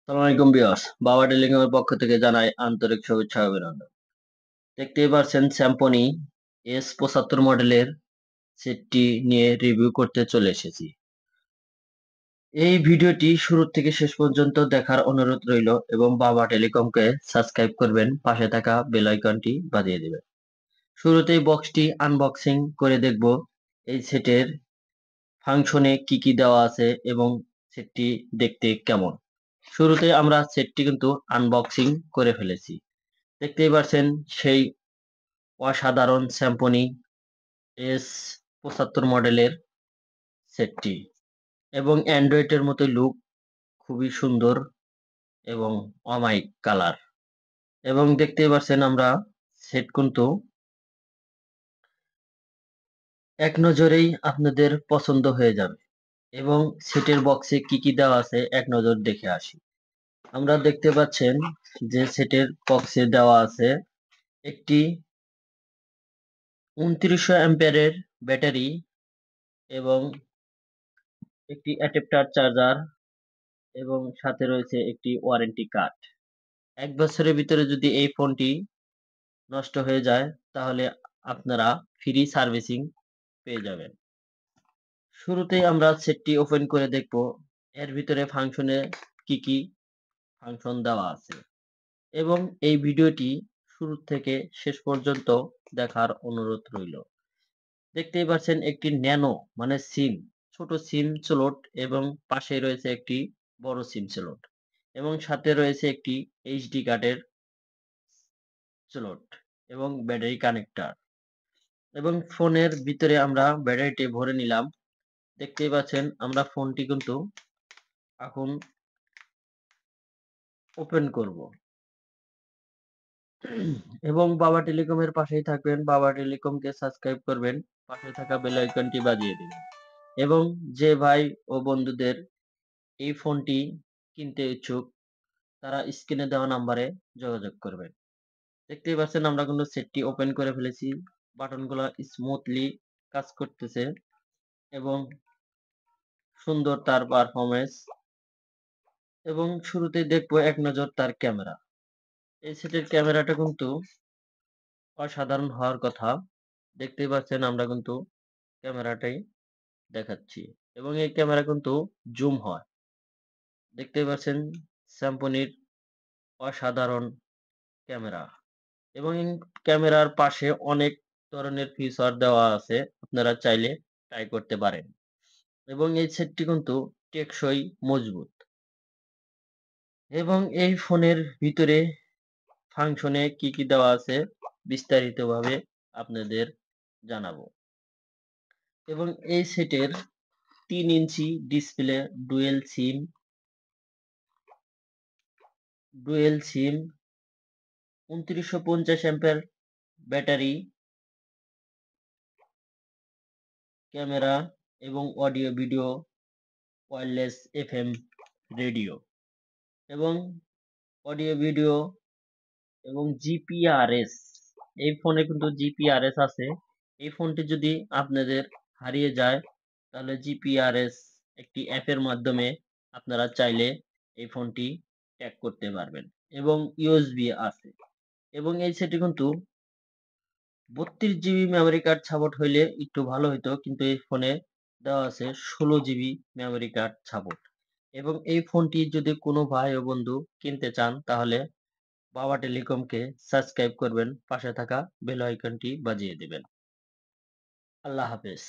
সালাম আলাইকুম বিয়স, বাবা টেলিকমের পক্ষ থেকে জানাই আন্তরিক শুভেচ্ছা ও অভিনন্দন। দেখতেই পারছেন স্যামসং S75 মডেলের সেটটি নিয়ে রিভিউ করতে চলে এসেছি। এই ভিডিওটি শুরু থেকে শেষ পর্যন্ত দেখার অনুরোধ রইল এবং বাবা টেলিকমকে সাবস্ক্রাইব করবেন, পাশে থাকা বেল আইকনটি বাজিয়ে দেবেন। শুরুতেই বক্সটি আনবক্সিং করে দেখব এই সেটের ফাংশনে কি কি দেওয়া আছে এবং সেটটি দেখতে কেমন। শুরুতে আমরা সেটটি কিন্তু আনবক্সিং করে ফেলেছি। দেখতেই পাচ্ছেন সেই অসাধারণ স্যামসং S75 মডেলের সেটটি এবং অ্যান্ড্রয়েডের মতো লুক, খুবই সুন্দর এবং অমায়িক কালার। এবং দেখতেই পাচ্ছেন আমরা সেট কিন্তু এক নজরেই আপনাদের পছন্দ হয়ে যাবে। এবং সেটের বক্সে কি কি দেওয়া আছে এক নজর দেখে আসি। আমরা দেখতে পাচ্ছেন যে সেটের বক্সে দেওয়া আছে একটি 2900 অ্যাম্পিয়ারের ব্যাটারি এবং একটি অ্যাডাপ্টার চার্জার এবং সাথে রয়েছে একটি ওয়ারেন্টি কার্ড। ১ বছরের ভিতরে যদি এই ফোনটি নষ্ট হয়ে যায় তাহলে আপনারা ফ্রি সার্ভিসিং পেয়ে যাবেন। শুরুতেই আমরা সেটটি ওপেন করে দেখব এর ভিতরে ফাংশনে কি কি ফাংশন দেওয়া আছে এবং এই ভিডিওটি শুরু থেকে শেষ পর্যন্ত দেখার অনুরোধ রইল। দেখতেই পাচ্ছেন একটি ন্যানো মানে সিম, ছোট সিম স্লট এবং পাশে রয়েছে একটি বড় সিম স্লট এবং সাথে রয়েছে একটি এইচডি কার্ডের স্লট এবং ব্যাটারি কানেক্টর এবং ফোনের ভিতরে আমরা ব্যাটারিটি ভরে নিলাম। দেখতেই পাচ্ছেন আমরা ফোনটি কিন্তু এখন ওপেন করব এবং বাবা টেলিকমের পাশেই থাকবেন, বাবা টেলিকমকে সাবস্ক্রাইব করবেন, পাশে থাকা বেল আইকনটি বাজিয়ে দিবেন এবং যে ভাই ও বন্ধুদের এই ফোনটি কিনতে ইচ্ছুক তারা স্ক্রিনে দেওয়া নাম্বারে যোগাযোগ করবেন। দেখতেই পাচ্ছেন আমরা কিন্তু সেটটি ওপেন করে ফেলেছি। বাটনগুলো স্মুথলি কাজ করতেছে এবং সুন্দর তার পারফরম্যান্স এবং শুরুতেই দেখবো এক নজর তার ক্যামেরা। এই সেটের ক্যামেরাটা কিন্তু অসাধারণ হওয়ার কথা। দেখতেই পাচ্ছেন আমরা কিন্তু ক্যামেরাটাই দেখাচ্ছি এবং এই ক্যামেরা কিন্তু জুম হয়। দেখতেই পাচ্ছেন স্যামসংয়ের অসাধারণ ক্যামেরা এবং এই ক্যামেরার পাশে অনেক ধরনের ফিচার দেওয়া আছে, আপনারা চাইলে ট্রাই করতে পারেন এবং এই সেটটি কিন্তু টেকসই, মজবুত এবং এই ফোনের ভিতরে ফাংশনে কি কি দেওয়া আছে বিস্তারিতভাবে আপনাদের জানাবো এবং এই সেটের 3 ইঞ্চি ডিসপ্লে, ডুয়েল সিম 2950 অ্যাম্পিয়ার ব্যাটারি, ক্যামেরা এবং audio video, wireless FM radio এবং অডিও ভিডিও এবং জিপিআরএস। এই ফোনে কিন্তু জিপিআরএস আছে। এই ফোনটি যদি আপনাদের হারিয়ে যায় তাহলে জিপিআরএস একটি অ্যাপের মাধ্যমে আপনারা চাইলে এই ফোনটি ট্র্যাক করতে পারবেন এবং ইউএসবি আছে এবং এই সেটটি কিন্তু 32 জিবি মেমরি কার্ড সাপোর্ট হইলে একটু ভালো হইতো, কিন্তু এই ফোনে দেওয়া আছে 16 জিবি মেমরি কার্ড সাপোর্ট এবং এই ফোনটি যদি কোনো ভাই ও বন্ধু কিনতে চান তাহলে বাবা টেলিকমকে সাবস্ক্রাইব করবেন, পাশে থাকা বেল আইকনটি বাজিয়ে দিবেন। আল্লাহ হাফেজ।